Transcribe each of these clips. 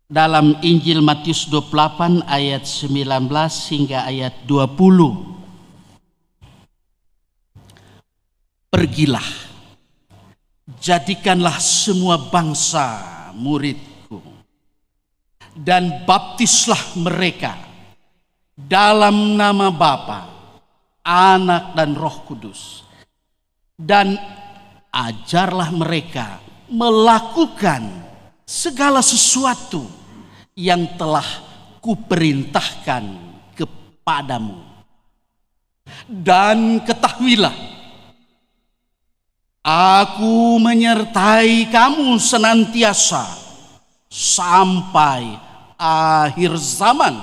dalam Injil Matius 28 ayat 19 hingga ayat 20. Pergilah, jadikanlah semua bangsa muridku, dan baptislah mereka dalam nama Bapa, Anak dan Roh Kudus, dan ajarlah mereka melakukan segala sesuatu yang telah kuperintahkan kepadamu. Dan ketahuilah, aku menyertai kamu senantiasa sampai akhir zaman.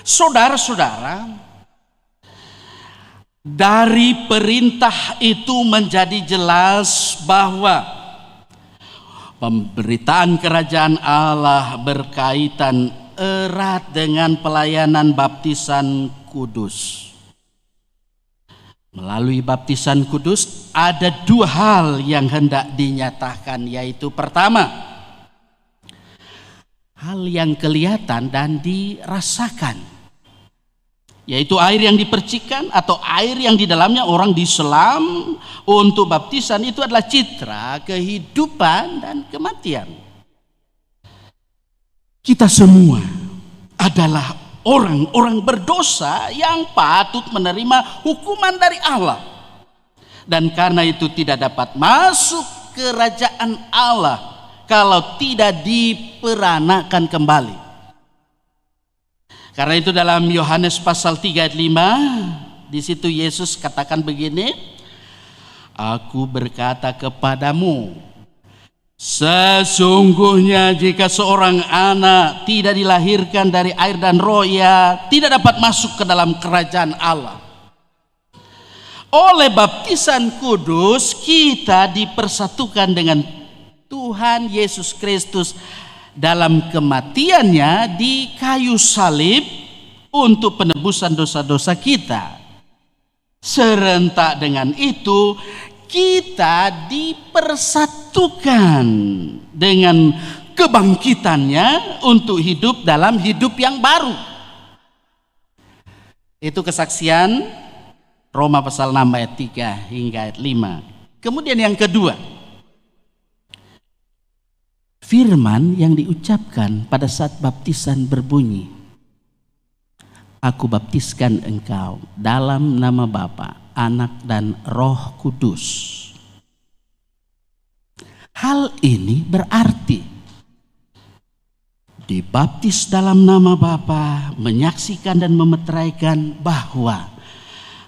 Saudara-saudara, dari perintah itu menjadi jelas bahwa pemberitaan kerajaan Allah berkaitan erat dengan pelayanan baptisan kudus. Melalui baptisan kudus ada dua hal yang hendak dinyatakan, yaitu pertama, hal yang kelihatan dan dirasakan, yaitu air yang dipercikan atau air yang di dalamnya orang diselam untuk baptisan. Itu adalah citra kehidupan dan kematian. Kita semua adalah orang-orang berdosa yang patut menerima hukuman dari Allah, dan karena itu tidak dapat masuk kerajaan Allah kalau tidak diperanakan kembali. Karena itu dalam Yohanes pasal 3 ayat 5, di situ Yesus katakan begini, aku berkata kepadamu, sesungguhnya jika seorang anak tidak dilahirkan dari air dan roh, ia tidak dapat masuk ke dalam kerajaan Allah. Oleh baptisan kudus kita dipersatukan dengan Tuhan Yesus Kristus dalam kematiannya di kayu salib untuk penebusan dosa-dosa kita. Serentak dengan itu, kita dipersatukan dengan kebangkitannya untuk hidup dalam hidup yang baru. Itu kesaksian Roma pasal 6 ayat 3 hingga ayat 5. Kemudian yang kedua, firman yang diucapkan pada saat baptisan berbunyi, aku baptiskan engkau dalam nama Bapa, Anak dan Roh Kudus. Hal ini berarti dibaptis dalam nama Bapa menyaksikan dan memeteraikan bahwa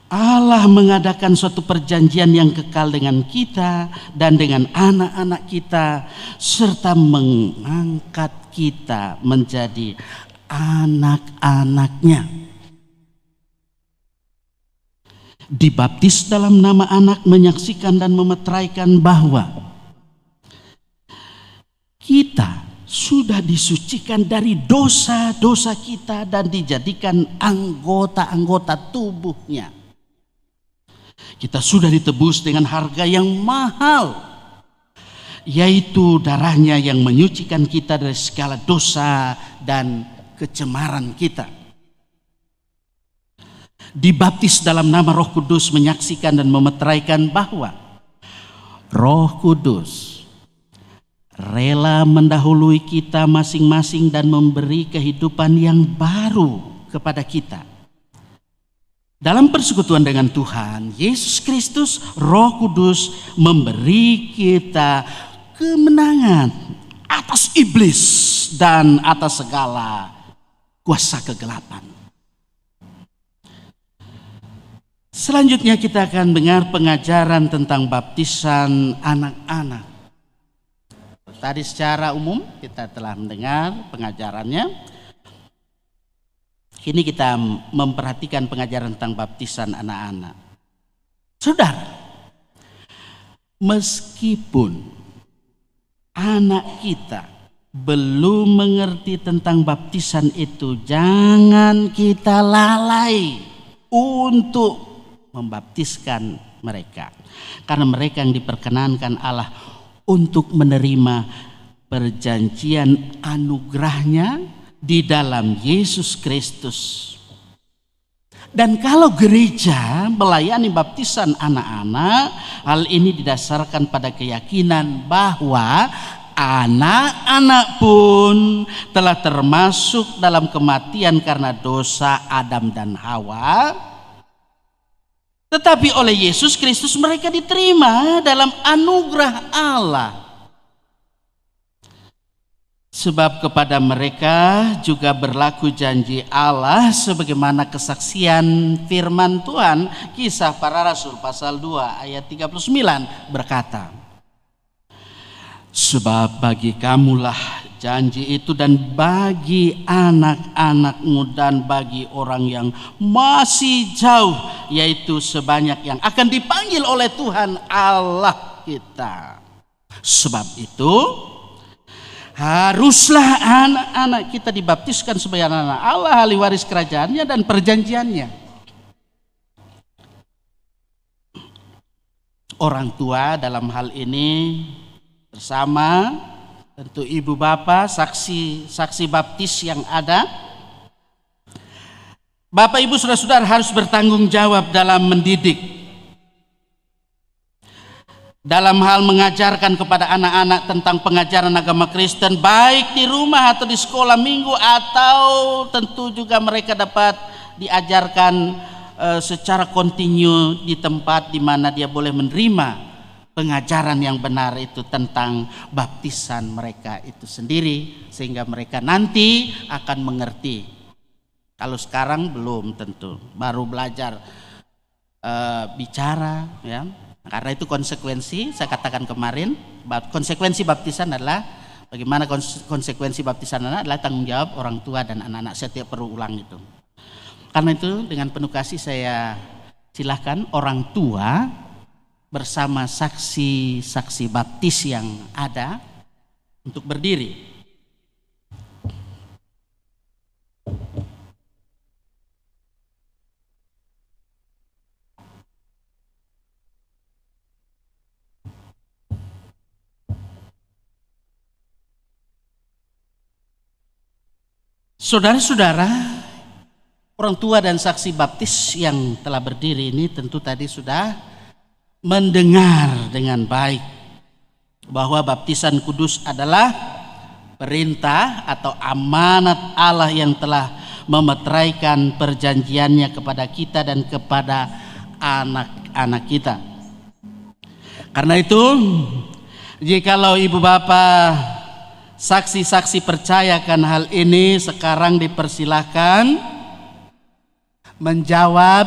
Allah mengadakan suatu perjanjian yang kekal dengan kita dan dengan anak-anak kita, serta mengangkat kita menjadi anak-anaknya. Dibaptis dalam nama Anak menyaksikan dan memeteraikan bahwa kita sudah disucikan dari dosa-dosa kita dan dijadikan anggota-anggota tubuhnya. Kita sudah ditebus dengan harga yang mahal, yaitu darahnya yang menyucikan kita dari segala dosa dan kecemaran kita. Dibaptis dalam nama Roh Kudus menyaksikan dan memeteraikan bahwa Roh Kudus rela mendahului kita masing-masing dan memberi kehidupan yang baru kepada kita. Dalam persekutuan dengan Tuhan Yesus Kristus, Roh Kudus memberi kita kemenangan atas iblis dan atas segala kuasa kegelapan. Selanjutnya kita akan dengar pengajaran tentang baptisan anak-anak. Tadi secara umum kita telah mendengar pengajarannya. Kini kita memperhatikan pengajaran tentang baptisan anak-anak. Saudara, meskipun anak kita belum mengerti tentang baptisan itu, jangan kita lalai untuk membaptiskan mereka. Karena mereka yang diperkenankan Allah untuk menerima perjanjian anugerahnya di dalam Yesus Kristus. Dan kalau gereja melayani baptisan anak-anak, hal ini didasarkan pada keyakinan bahwa anak-anak pun telah termasuk dalam kematian karena dosa Adam dan Hawa. Tetapi oleh Yesus Kristus mereka diterima dalam anugerah Allah. Sebab kepada mereka juga berlaku janji Allah sebagaimana kesaksian firman Tuhan. Kisah Para Rasul pasal 2 ayat 39 berkata, sebab bagi kamulah janji itu dan bagi anak-anakmu dan bagi orang yang masih jauh, yaitu sebanyak yang akan dipanggil oleh Tuhan Allah kita. Sebab itu haruslah anak-anak kita dibaptiskan sebagai anak-anak Allah, ahli waris kerajaannya dan perjanjiannya. Orang tua dalam hal ini bersama tentu ibu bapak, saksi baptis yang ada. Bapak ibu saudara-saudara harus bertanggung jawab dalam mendidik, dalam hal mengajarkan kepada anak-anak tentang pengajaran agama Kristen, baik di rumah atau di sekolah minggu, atau tentu juga mereka dapat diajarkan secara kontinu di tempat di mana dia boleh menerima pengajaran yang benar itu tentang baptisan mereka itu sendiri, sehingga mereka nanti akan mengerti. Kalau sekarang belum tentu, baru belajar bicara, ya. Karena itu konsekuensi, saya katakan kemarin, konsekuensi baptisan adalah bagaimana konsekuensi baptisan anak adalah tanggung jawab orang tua dan anak-anak. Saya tidak perlu ulang itu. Karena itu dengan penuh kasih saya silakan orang tua bersama saksi baptis yang ada untuk berdiri. Saudara-saudara, orang tua dan saksi baptis yang telah berdiri ini tentu tadi sudah mendengar dengan baik bahwa baptisan kudus adalah perintah atau amanat Allah yang telah memeteraikan perjanjiannya kepada kita dan kepada anak-anak kita. Karena itu, jikalau ibu bapak saksi-saksi percayakan hal ini, sekarang dipersilahkan menjawab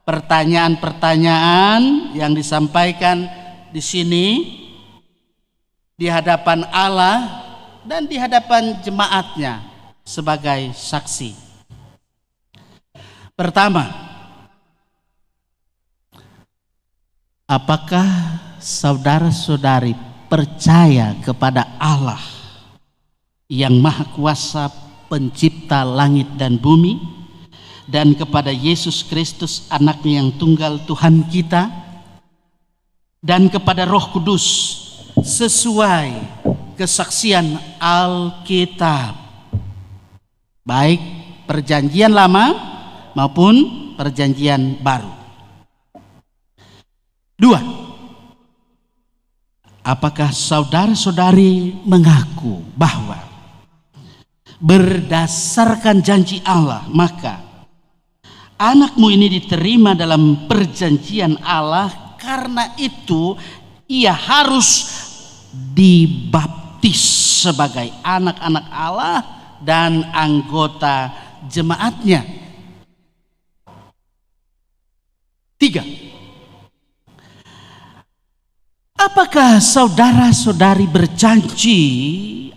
pertanyaan-pertanyaan yang disampaikan di sini di hadapan Allah dan di hadapan jemaatnya sebagai saksi. Pertama, apakah saudara-saudari percaya kepada Allah yang Maha Kuasa, pencipta langit dan bumi, dan kepada Yesus Kristus anaknya yang tunggal Tuhan kita, dan kepada Roh Kudus sesuai kesaksian Alkitab, baik perjanjian lama maupun perjanjian baru. Dua, apakah saudara-saudari mengaku bahwa berdasarkan janji Allah maka anakmu ini diterima dalam perjanjian Allah, karena itu ia harus dibaptis sebagai anak-anak Allah dan anggota jemaatnya. Tiga, apakah saudara-saudari berjanji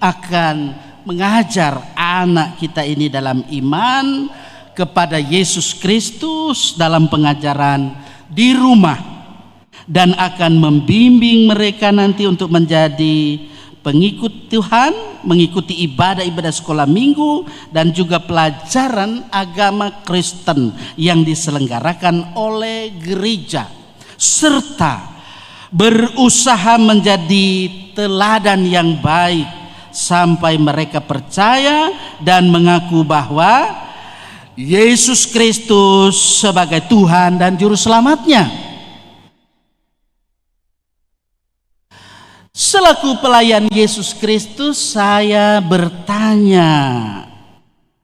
akan mengajar anak kita ini dalam iman kepada Yesus Kristus dalam pengajaran di rumah, dan akan membimbing mereka nanti untuk menjadi pengikut Tuhan, mengikuti ibadah-ibadah sekolah minggu dan juga pelajaran agama Kristen yang diselenggarakan oleh gereja, serta berusaha menjadi teladan yang baik sampai mereka percaya dan mengaku bahwa Yesus Kristus sebagai Tuhan dan Juru Selamatnya. Selaku pelayan Yesus Kristus, saya bertanya,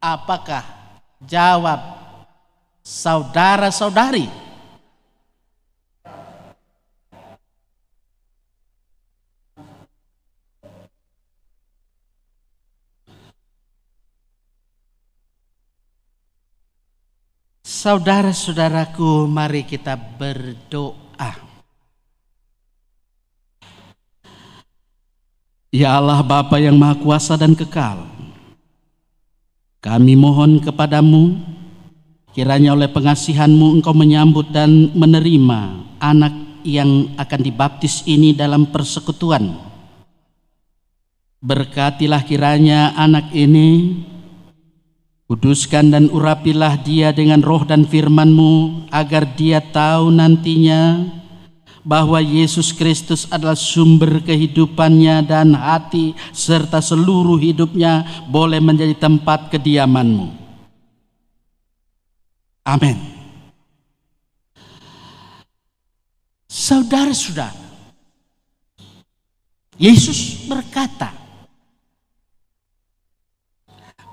apakah jawab saudara-saudari? Saudara-saudaraku, mari kita berdoa. Ya Allah Bapa yang Maha Kuasa dan Kekal, kami mohon kepadamu, kiranya oleh pengasihan-Mu Engkau menyambut dan menerima anak yang akan dibaptis ini dalam persekutuan. Berkatilah kiranya anak ini, kuduskan dan urapilah dia dengan roh dan firman-Mu, agar dia tahu nantinya bahwa Yesus Kristus adalah sumber kehidupannya dan hati serta seluruh hidupnya boleh menjadi tempat kediaman-Mu. Amin. Saudara-saudara, Yesus berkata,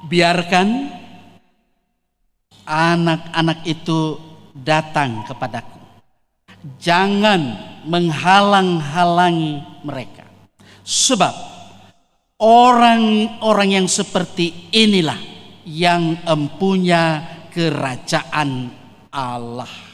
biarkan anak-anak itu datang kepadaku. Jangan menghalang-halangi mereka. Sebab orang-orang yang seperti inilah yang empunya kerajaan Allah.